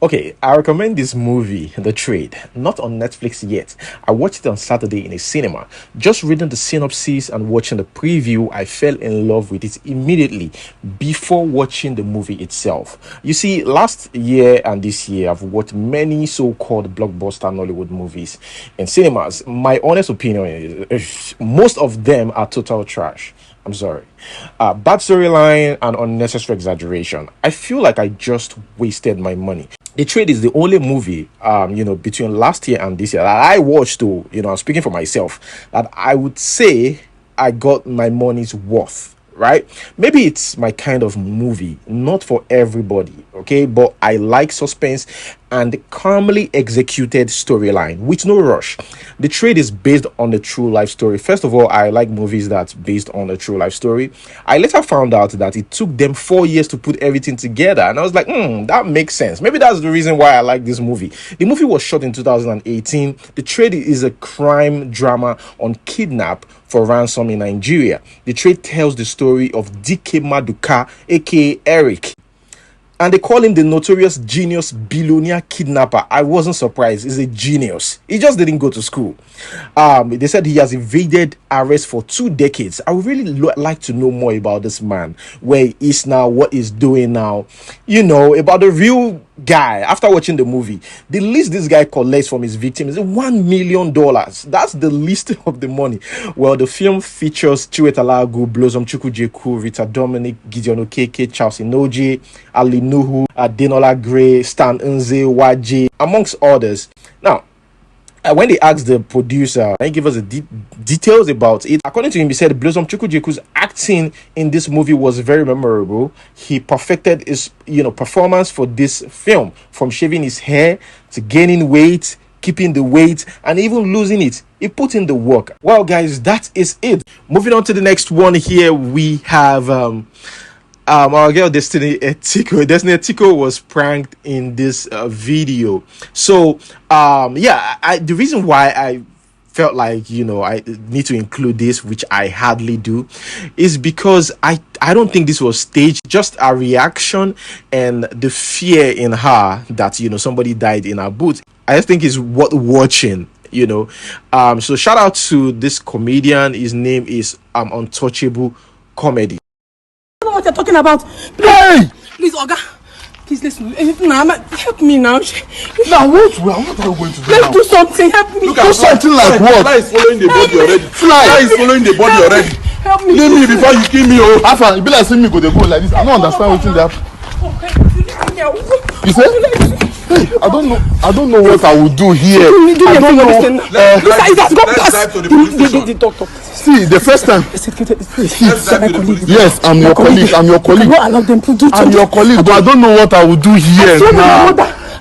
Okay, I recommend this movie, The Trade, not on Netflix yet. I watched it on Saturday in a cinema. Just reading the synopsis and watching the preview, I fell in love with it immediately before watching the movie itself. You see, last year and this year, I've watched many so-called blockbuster Nollywood movies in cinemas. My honest opinion is most of them are total trash. I'm sorry. Bad storyline and unnecessary exaggeration. I feel like I just wasted my money. The Trade is the only movie, between last year and this year that I watched, too, I'm speaking for myself, that I would say I got my money's worth, right? Maybe it's my kind of movie, not for everybody, okay? But I like suspense and calmly executed storyline with no rush. The Trade is based on a true life story. First of all, I like movies that's based on a true life story. I later found out that it took them 4 years to put everything together, and I was like, that makes sense. Maybe that's the reason why I like this movie. The movie was shot in 2018. The Trade is a crime drama on kidnap for ransom in Nigeria. The Trade tells the story of Dike Maduka, aka Eric. And they call him the notorious genius billionaire kidnapper. I wasn't surprised. He's a genius. He just didn't go to school. They said he has evaded arrest for 2 decades. I would really like to know more about this man, where he is now, what he's doing now, about the real guy. After watching the movie, the least this guy collects from his victim is $1 million. That's the least of the money. Well, the film features Chiwet Alagu, Blossom Chukwujeku, Rita Dominic, Gideon Okeke, Charles Inoji, Ali Nuhu, Adenola Gray, Stan Nze, Waji, amongst others. Now, when they asked the producer, he gave us the details about it. According to him, he said Blossom Chukwujeku's acting in this movie was very memorable. He perfected his, performance for this film, from shaving his hair to gaining weight, keeping the weight, and even losing it. He put in the work. Well, guys, that is it. Moving on to the next one here, we have our girl Destiny Etiko. Destiny Etiko was pranked in this video. So the reason why I felt like I need to include this, which I hardly do, is because I don't think this was staged. Just a reaction and the fear in her that somebody died in her booth, I just think is worth watching. So shout out to this comedian. His name is Untouchable Comedy. I don't know what you're talking about. Please, Oga. Please listen. Help me now. Now what are you going to do? Let's do something. Help me. Do something like what? Fly is following the body already. Fly is following the body already. Help me. Leave me before you kill me. After you be like seeing me go like this. I don't understand what's in there. You say? Hey, I don't know what I will do here. I don't know. Let's drive to the police station. See, the first time. Yes, I'm your colleague. I'm your colleague. I'm your colleague, but I don't know what I will do here now.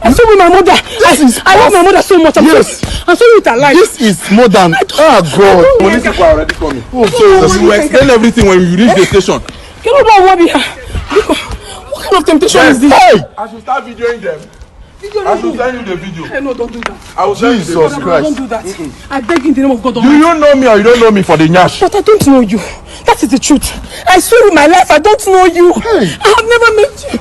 I'm sorry with my mother. I love my mother so much. I'm sorry with her life. This is more than God. Police people are already coming. So you will explain everything when you reach the station. What kind of temptation is this? Hey! I should start videoing them. I should send you the video. Hey, no, don't do that. I will send you the Jesus video. Christ. Don't do that. I beg in the name of God. Do you know me or you don't know me for the nyash? But I don't know you. That is the truth. I swear with my life, I don't know you. Hey. I have never met you.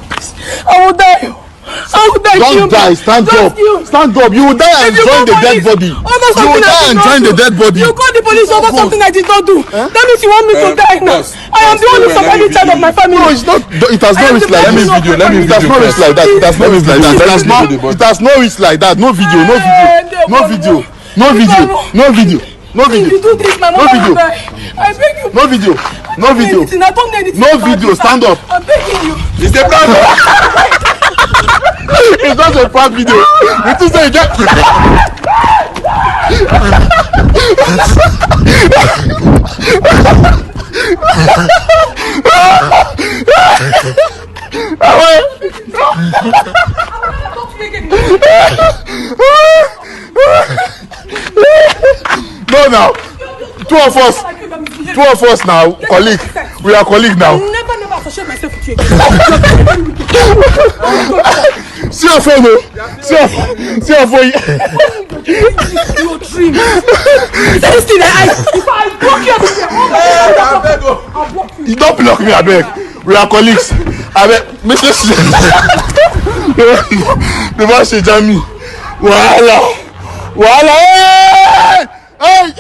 I will die. Don't die. Stand up. Stand up. You will die and join the dead body. You will die and join the dead body. You call the police over something I did not do. That means you want me to die now. I am the only surviving child of my family. No, it's not. It has no reach like that. Let me It has no reach like that. It has no reach like that. It has no reach like that. No video. No video. No video. No video. No video. No video. If you do this, my mother will die. I beg you. No video. No video. No video. Stand up. I'm begging you. It's the plan. It's not a prank video. It is a get. No, now. Two of us now, colleague. We are colleague now. Never associate myself with you again. See your phone, see your phone. Your dream. This thing if I block you, I'll block you. You don't block me, I beg. We are colleagues. I beg. The man say Jamie. Wahala. Wahala. Hey!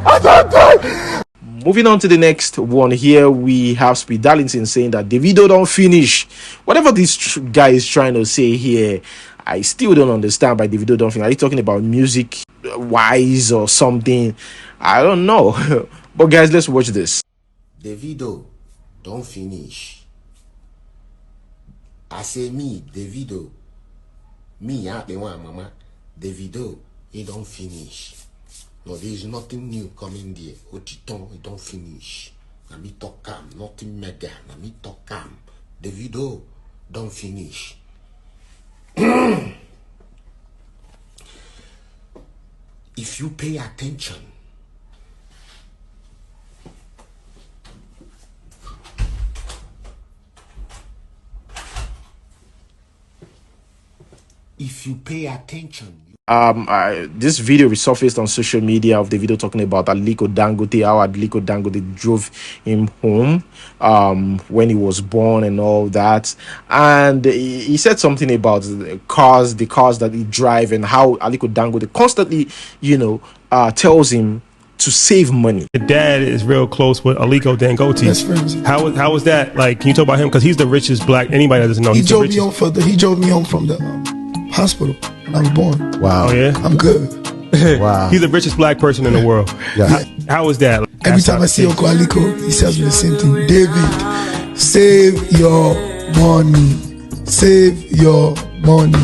I don't die. Moving on to the next one here, we have Speed Darlington saying that Davido don't finish. Whatever this guy is trying to say here, I still don't understand by Davido don't finish. Are you talking about music wise or something? I don't know. But guys, let's watch this. Davido don't finish. I say me, Davido. Me, I the one, mama. Davido, he don't finish. No, there is nothing new coming there. Otiton, he don't finish. Na me talk calm, nothing mega. Na me talk calm. Davido don't finish. If you pay attention, this video resurfaced on social media of the video talking about ALIKO Dangote, how ALIKO Dangote drove him home when he was born and all that. And he said something about the cars that he drive, and how ALIKO Dangote constantly, tells him to save money. Your dad is real close with ALIKO Dangote. Best friends. How was that? Like, can you talk about him? Because he's the richest black. Anybody that doesn't know, He drove me home from the hospital when I was born. Wow. Oh yeah. I'm good. Wow. He's the richest black person in the world. Yeah. How was that? Every time I see Uncle ALIKO, he tells me the same thing. David, save your money. Save your money.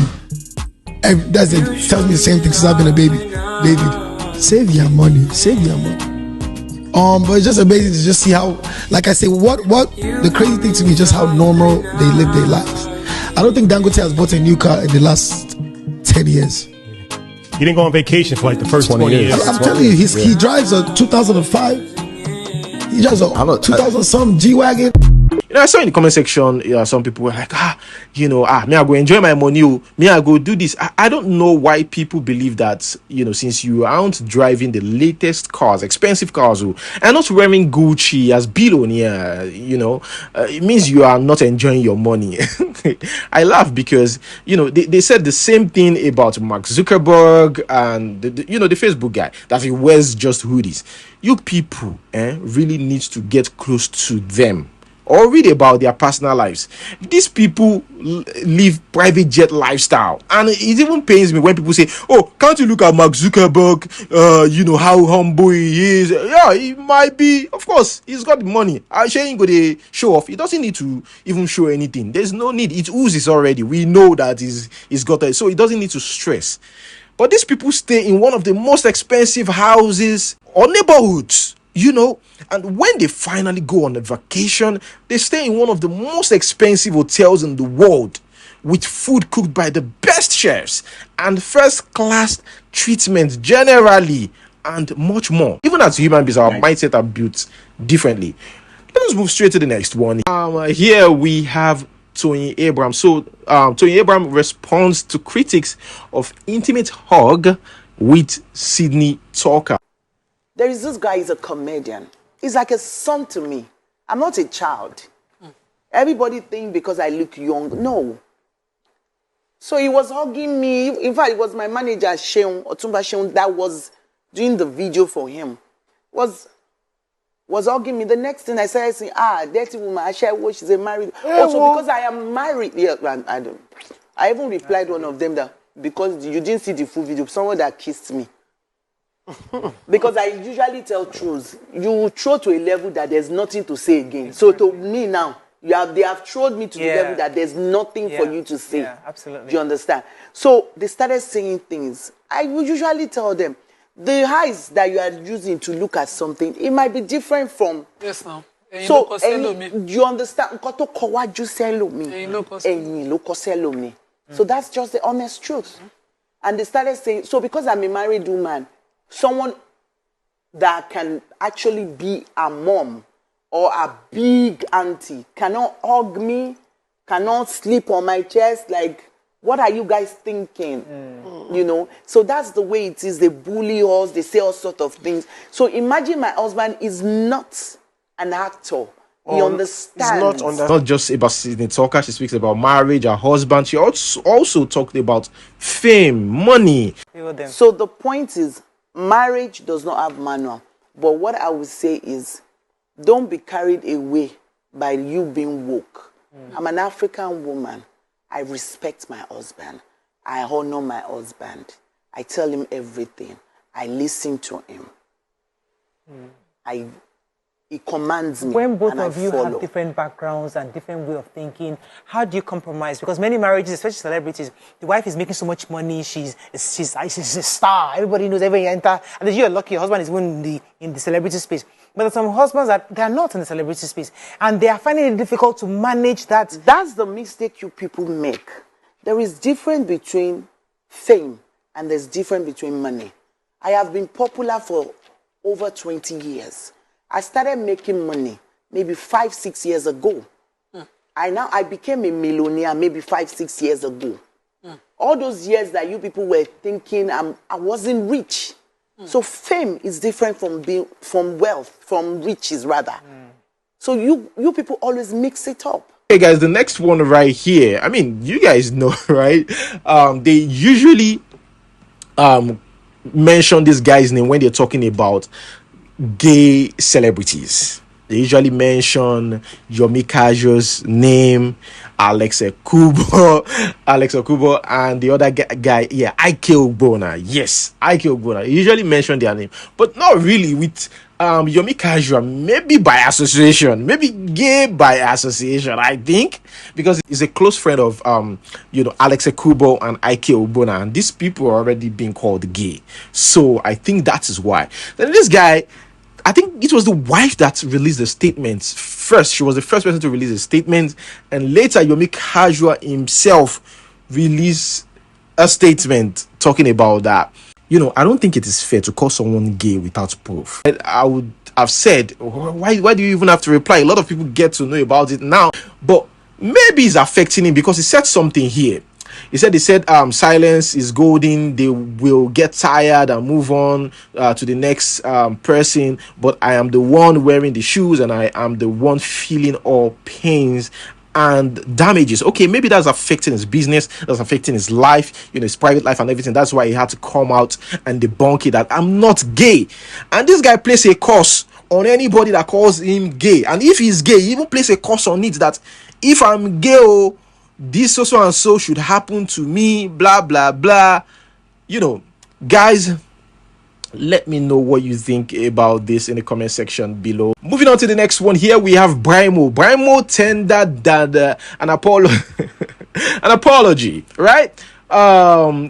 That's it. He tells me the same thing since I've been a baby. David, save your money. Save your money. But it's just amazing to just see how, like I say, what the crazy thing to me is just how normal they live their lives. I don't think Dangote has bought a new car in the last 10 years. He didn't go on vacation for like the first 20 years. I'm telling you, he drives a 2005. He drives a 2000 some G-Wagon. I saw in the comment section, some people were like, me I go enjoy my money, me I go do this. I don't know why people believe that, since you aren't driving the latest cars, expensive cars, and not wearing Gucci as billionaire, it means you are not enjoying your money. I laugh because, they said the same thing about Mark Zuckerberg and, the Facebook guy, that he wears just hoodies. You people really need to get close to them or read about their personal lives. These people live private jet lifestyle, and it even pains me when people say, oh, can't you look at Mark Zuckerberg, how humble he is. Yeah, he might be, of course, he's got the money. I'm sure he go to show off. He doesn't need to even show anything. There's no need. It oozes already. We know that he's got it, so he doesn't need to stress. But these people stay in one of the most expensive houses or neighborhoods, and when they finally go on a vacation, they stay in one of the most expensive hotels in the world, with food cooked by the best chefs and first class treatment generally, and much more. Even as human beings, our mindset are built differently. Let us move straight to the next one. Here we have TOYIN Abraham. So TOYIN Abraham responds to critics of intimate hug with Sydney Talker. There is this guy, he's a comedian. He's like a son to me. I'm not a child. Everybody think because I look young. No. So he was hugging me. In fact, it was my manager, Sheung, Otumba Sheung, that was doing the video for him. Was hugging me. The next thing I started saying, dirty woman, I share what she's a married. Also, because I am married. Yeah, I don't. I even replied one of them that because you didn't see the full video, someone that kissed me. Because I usually tell truths. You throw to a level that there's nothing to say again. So to me now, they have thrown me to the level that there's nothing for you to say. Yeah, absolutely. Do you understand? So they started saying things. I will usually tell them, the eyes that you are using to look at something, it might be different from. Yes, now. So, do you understand? So that's just the honest truth. And they started saying, so because I'm a married woman, someone that can actually be a mom or a big auntie cannot hug me, cannot sleep on my chest. Like, what are you guys thinking? So that's the way it is. They bully us, they say all sorts of things. So imagine my husband is not an actor He understands. Not just about Sydney Talker. She speaks about marriage, her husband. She also talked about fame, money. So the point is, marriage does not have manual. But what I would say is, don't be carried away by you being woke. I'm an African woman. I respect my husband. I honor my husband. I tell him everything. I listen to him. He commands me. When both and of I you follow. have different backgrounds and different way of thinking, how do you compromise? Because many marriages, especially celebrities, the wife is making so much money, she's a star, everybody knows every enter, and then you're lucky, your husband is even in the celebrity space. But there are some husbands that they are not in the celebrity space, and they are finding it difficult to manage that. That's the mistake you people make. There is difference between fame and there's difference between money. I have been popular for over 20 years. I started making money maybe 5-6 years ago. I became a millionaire maybe 5-6 years ago. All those years that you people were thinking I wasn't rich. So fame is different from wealth, from riches rather. So you people always mix it up. Hey guys, the next one right here. I mean, you guys know, right? They usually mention this guy's name when they're talking about gay celebrities. They usually mention Yomi Kajo's name, Alex Ekubo, and the other guy, yeah, IHEUWA. Yes, IHEUWA. They usually mention their name, but not really with Yomi Kajo, maybe by association, maybe gay by association, I think, because he's a close friend of Alex Ekubo and IHEUWA, and these people are already being called gay. So I think that is why. Then this guy, I think it was the wife that released the statements first. She was the first person to release a statement, and later Yomi Kajo himself released a statement talking about that. I don't think it is fair to call someone gay without proof. I would have said, why do you even have to reply? A lot of people get to know about it now, but maybe it's affecting him because he said something here. He said silence is golden. They will get tired and move on to the next person. But I am the one wearing the shoes, and I am the one feeling all pains and damages. Okay, maybe that's affecting his business, that's affecting his life, his private life and everything. That's why he had to come out and debunk it that I'm not gay. And this guy places a curse on anybody that calls him gay. And if he's gay, he even places a curse on it that if I'm gay, this so and so should happen to me, blah blah blah. Guys, let me know what you think about this in the comment section below. Moving on to the next one. Here we have BRYMO. BRYMO tendered an apology, right?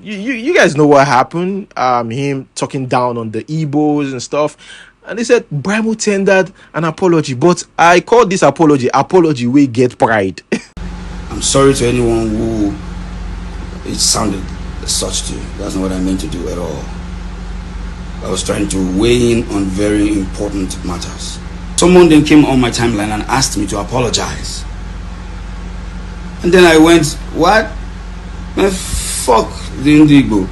You guys know what happened. Him talking down on the Igbos and stuff. And they said BRYMO tendered an apology, but I call this apology we get pride. I'm sorry to anyone who it sounded such to. That's not what I meant to do at all. I was trying to weigh in on very important matters. Someone then came on my timeline and asked me to apologize. And then I went, what? Man, fuck the Igbo.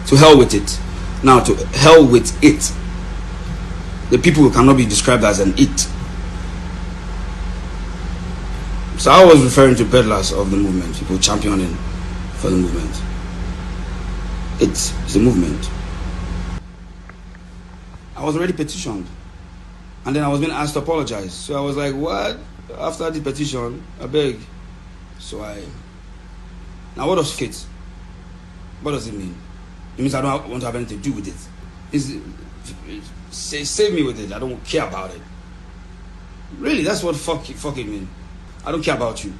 To hell with it. Now, to hell with it. The people cannot be described as an it. So I was referring to peddlers of the movement, people championing for the movement. It's a movement. I was already petitioned. And then I was being asked to apologize. So I was like, what? After the petition, I beg. Now what does it? What does it mean? It means I don't want to have anything to do with it. Save me with it. I don't care about it. Really, that's what fucking mean. I don't care about you.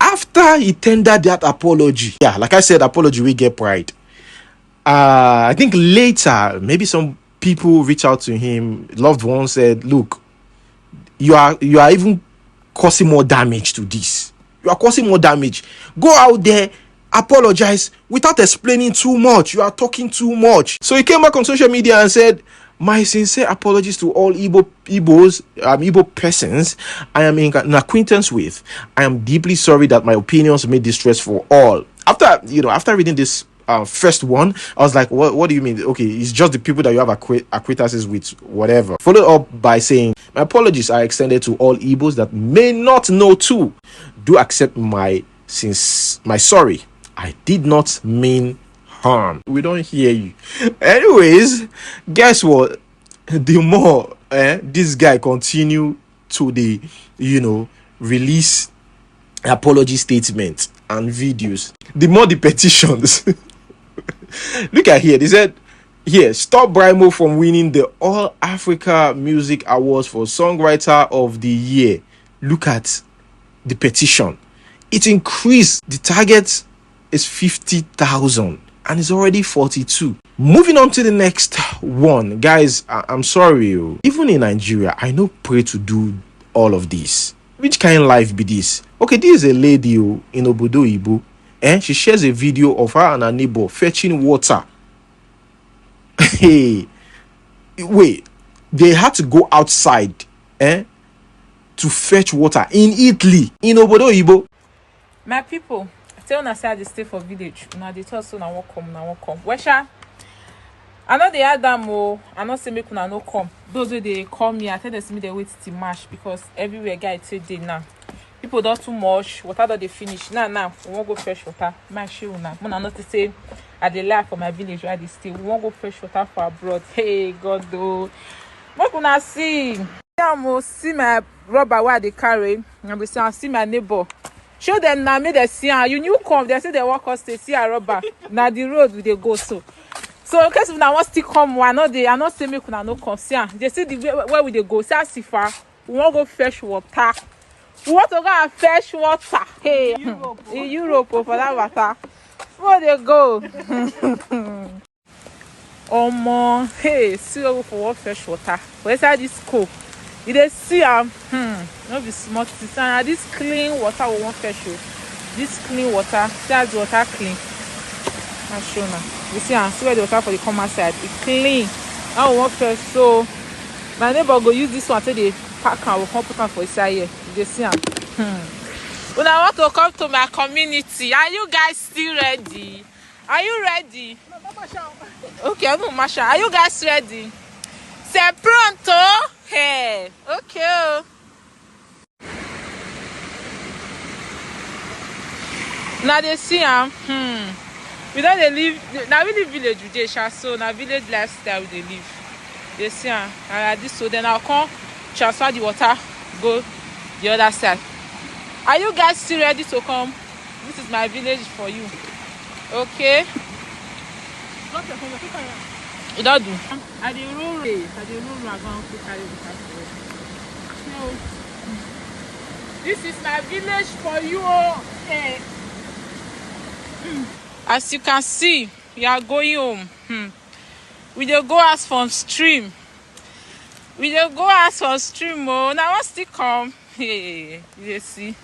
After he tendered that apology, yeah, like I said, apology we get pride. I think later, maybe some people reach out to him, loved ones said, look, you are even causing more damage to this. You are causing more damage. Go out there, apologize without explaining too much. You are talking too much. So he came back on social media and said, my sincere apologies to all Igbo persons I am in acquaintance with. I am deeply sorry that my opinions made distress for all. After reading this first one, I was like, what do you mean? Okay, it's just the people that you have acquaintances with, whatever. Followed up by saying, my apologies are extended to all Igbos that may not know too. Do accept my sorry. I did not mean harm. We don't hear you. Anyways, guess what? The more this guy continue to the release apology statements and videos, the more the petitions. Look at here. They said here, stop BRYMO from winning the All Africa Music Awards for Songwriter of the Year. Look at the petition. It increased. The target is 50,000 and it's already 42. Moving on to the next one, guys. I'm sorry, even in Nigeria, I know pray to do all of this. Which kind of life be this? Okay, this is a lady in Obodo Ibo, and she shares a video of her and her neighbor fetching water. Hey, wait, they had to go outside to fetch water in Italy, in Obodo Ibo. My people, I tell you, I stay for village. Now they tell so now won't come. Wesha, I know they had them. I know say make una no come. Those way they call me, I tell them me they wait to mash because everywhere guy say day now. People don't too much. Water don't they finish. Now we won't go fresh water. Mash you now. When I not to say I dey lie for my village where they stay. We won't go fresh water for abroad. Hey God though. What can I see? I see my rubber where they carry. And we say I see my neighbor. Show them now, me they see her. You new come, they say they walk us, they see a rubber. Now the road we they go so. So in case if I want still come, I not say me could no come. See, they see the where we they go. See far. We want to go fresh water. We want to go and fetch water. Hey, in Europe for that water. Where they go? Hey, see over for what fresh water. Where's this scope? You they see no be small thing. This clean water we want fetch you. This clean water, see as the water clean. I'll show now. You see where the water for the common side. It's clean. Now we want fetch. So my neighbor go use this one till they pack and we'll come put on for inside here. You see When I want to come to my community, are you guys still ready? Are you ready? Okay, no, Masha. Are you guys ready? C'est pronto? Hey, okay. Now they see we don't they live now we live village with Desha, so now village lifestyle they live. They see this so then I'll come transfer the water, go the other side. Are you guys still ready to come? This is my village for you. Okay. It don't do. I the roll I going to carry the car. So this is my village for you. Okay. As you can see, we are going home. We dey go as from stream. Oh, now what's still come? Hey, you see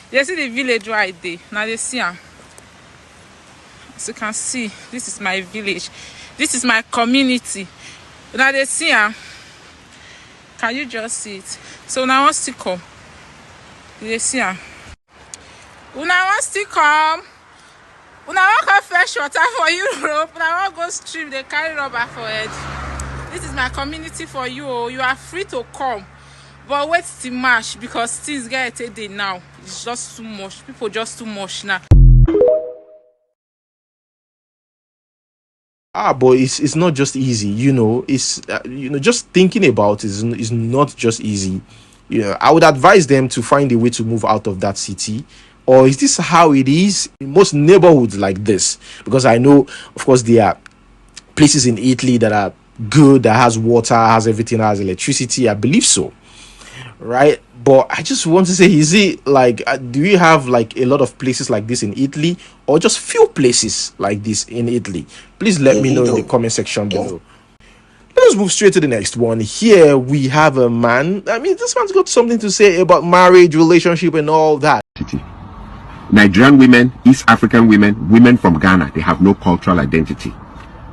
the village right there. Now they see As you can see, this is my village. This is my community. Now they see Can you just see it? So now what's still come? You see Now what's still come? When I want to fresh water for Europe, when I want to go stream, they carry rubber for it. This is my community for you. You are free to come. But wait till March because things get a day now. It's just too much. People just too much now. But it's not just easy, it's just thinking about it is not just easy. I would advise them to find a way to move out of that city. Or is this how it is in most neighborhoods like this? Because I know, of course, there are places in Italy that are good, that has water, has everything, has electricity. I believe so, right? But I just want to say, is it like, do we have like a lot of places like this in Italy, or just few places like this in Italy? Please let me know in the comment section below. Let us move straight to the next one. Here we have a man. I mean, this man's got something to say about marriage, relationship, and all that. Nigerian women, East African women, women from Ghana, they have no cultural identity.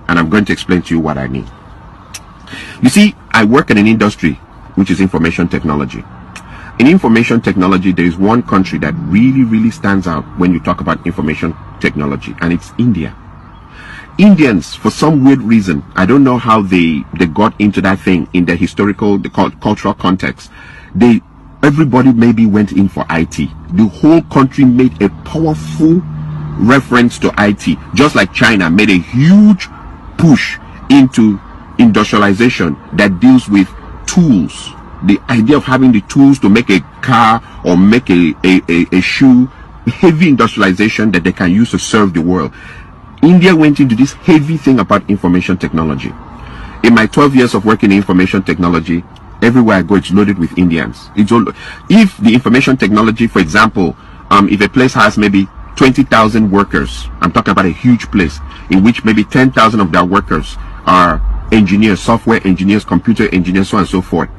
And I'm going to explain to you what I mean. You see, I work in an industry which is information technology. In information technology, there is one country that really stands out when you talk about information technology, and it's India. Indians, for some weird reason, I don't know how they got into that thing in the cultural context. Everybody maybe went in for IT. The whole country made a powerful reference to IT, just like China made a huge push into industrialization that deals with tools. The idea of having the tools to make a car or make a shoe, heavy industrialization that they can use to serve the world. India went into this heavy thing about information technology. In my 12 years of working in information technology, everywhere I go, it's loaded with Indians. If the information technology, for example, if a place has maybe 20,000 workers, I'm talking about a huge place, in which maybe 10,000 of their workers are engineers, software engineers, computer engineers, so on and so forth.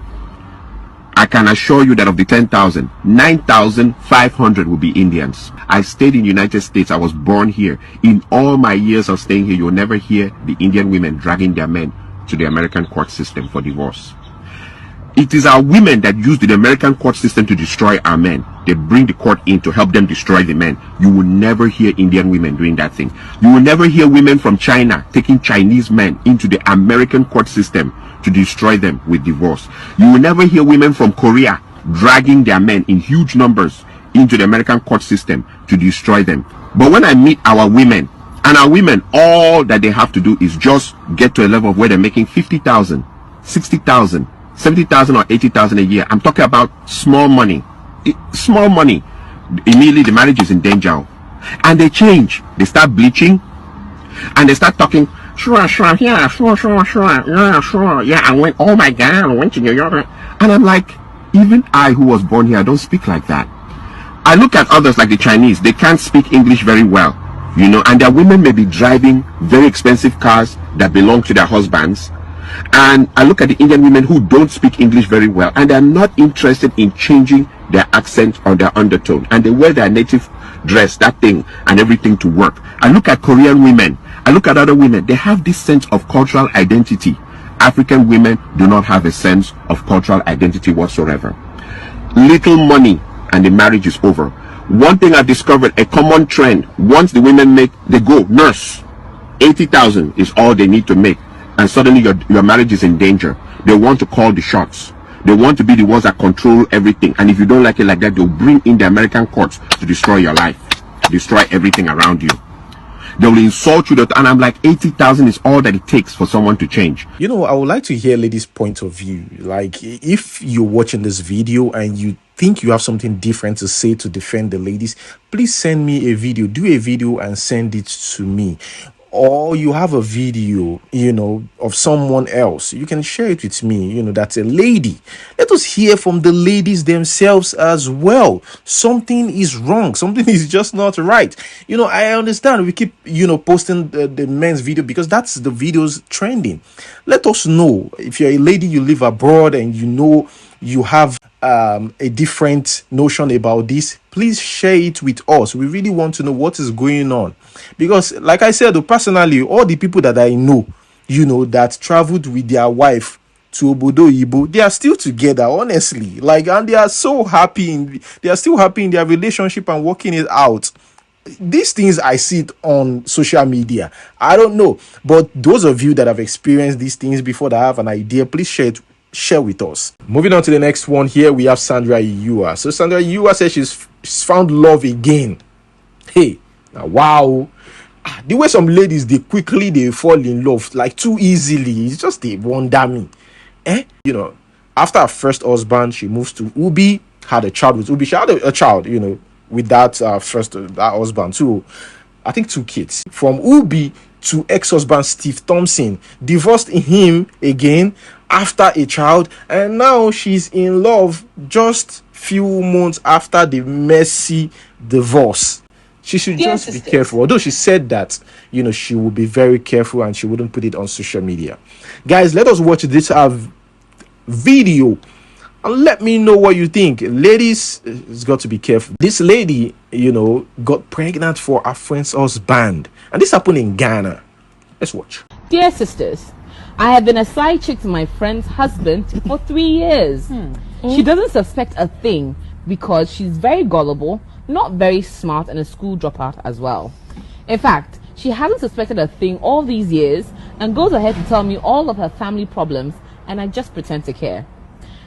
I can assure you that of the 10,000, 9,500 will be Indians. I stayed in the United States. I was born here. In all my years of staying here, you will never hear the Indian women dragging their men to the American court system for divorce. It is our women that use the American court system to destroy our men. They bring the court in to help them destroy the men. You will never hear Indian women doing that thing. You will never hear women from China taking Chinese men into the American court system to destroy them with divorce. You will never hear women from Korea dragging their men in huge numbers into the American court system to destroy them. But when I meet our women, and our women, all that they have to do is just get to a level where they're making 50,000, 60,000, 70,000 or 80,000 a year. I'm talking about small money. Small money. Immediately the marriage is in danger. And they change. They start bleaching. And they start talking, sure, yeah, sure. Yeah, oh my God, I went to New York. And I'm like, even I who was born here, I don't speak like that. I look at others like the Chinese. They can't speak English very well, you know, and their women may be driving very expensive cars that belong to their husbands. And I look at the Indian women who don't speak English very well, and they're not interested in changing their accent or their undertone, and they wear their native dress, that thing and everything to work. I look at Korean women, I look at other women, they have this sense of cultural identity. African women do not have a sense of cultural identity whatsoever. Little money and the marriage is over. One thing I've discovered, a common trend, once the women make, they go nurse, 80,000 is all they need to make. And suddenly your marriage is in danger. They want to call the shots. They want to be the ones that control everything. And if you don't like it like that, they'll bring in the American courts to destroy your life, destroy everything around you. They will insult you. And I'm like, 80,000 is all that it takes for someone to change. You know, I would like to hear ladies' point of view. Like, if you're watching this video and you think you have something different to say to defend the ladies, please send me a video. Do a video and send it to me. Or you have a video, you know, of someone else, you can share it with me, you know, that's a lady. Let us hear from the ladies themselves as well. Something is wrong. Something is just not right. You know, I understand we keep, you know, posting the men's video because that's the videos trending. Let us know if you're a lady, you live abroad and you know you have a different notion about this. Please share it with us. We really want to know what is going on, because like I said, personally, all the people that I know, you know, that traveled with their wife to Obodo Ibo, they are still together, honestly, like, and they are so happy they are still happy in their relationship and working it out. These things I see it on social media. I don't know, but those of you that have experienced these things before, that have an idea, please share with us. Moving on to the next one, here we have Sandra IHEUWA. So Sandra IHEUWA says she's found love again. Hey, now, wow, the way some ladies, they fall in love like too easily, it's just, they wonder me. You know, after her first husband, she moves to Ubi, had a child with Ubi. She had a child, you know, with that that husband too. I think 2 kids. From Ubi to ex-husband Steve Thompson, divorced him again after a child, and now she's in love just few months after the messy divorce. She should just be careful. Although she said that, you know, she will be very careful and she wouldn't put it on social media. Guys, let us watch this video and let me know what you think. Ladies, it's got to be careful. This lady, you know, got pregnant for her friend's husband, and this happened in Ghana. Let's watch. Dear sisters, I have been a side chick to my friend's husband for 3 years. She doesn't suspect a thing because she's very gullible, not very smart, and a school dropout as well. In fact, She hasn't suspected a thing all these years and goes ahead to tell me all of her family problems, and I just pretend to care.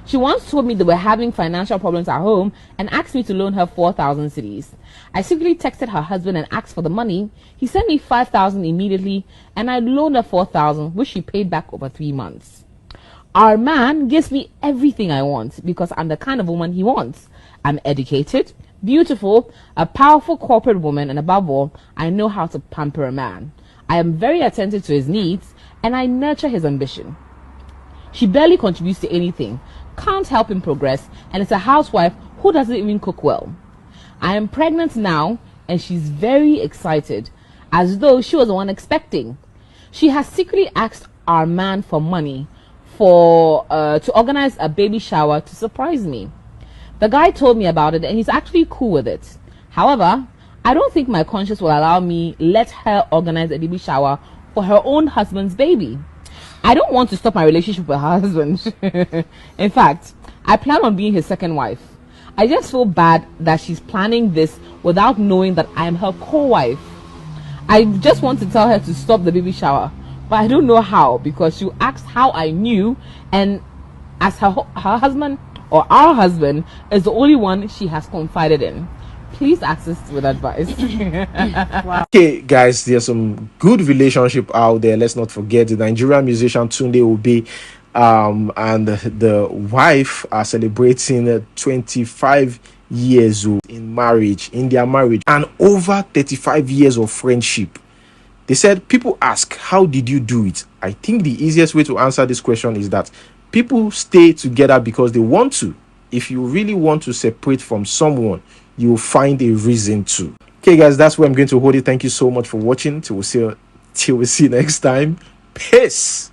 She once told me they were having financial problems at home and asked me to loan her 4,000 cedis. I secretly texted her husband and asked for the money. He sent me 5,000 immediately, and I loaned her 4,000, which she paid back over 3 months. Our man gives me everything I want because I'm the kind of woman he wants. I'm educated, beautiful, a powerful corporate woman, and above all, I know how to pamper a man. I am very attentive to his needs, and I nurture his ambition. She barely contributes to anything, can't help him progress, and is a housewife who doesn't even cook well. I am pregnant now, and she's very excited, as though she was the one expecting. She has secretly asked our man for money to organize a baby shower to surprise me. The guy told me about it, and he's actually cool with it. However, I don't think my conscience will allow me let her organize a baby shower for her own husband's baby. I don't want to stop my relationship with her husband. In fact, I plan on being his second wife. I just feel bad that she's planning this without knowing that I am her co-wife. I just want to tell her to stop the baby shower, but I don't know how, because she asked how I knew, and as her husband or our husband is the only one she has confided in. Please assist with advice. Wow. Okay, guys, there's some good relationship out there. Let's not forget the Nigerian musician Tunde Obe and the wife are celebrating 25 years old in their marriage, and over 35 years of friendship. They said, people ask, how did you do it? I think the easiest way to answer this question is that people stay together because they want to. If you really want to separate from someone, you'll find a reason to. Okay, guys, that's where I'm going to hold it. Thank you so much for watching. Till we see you next time. Peace.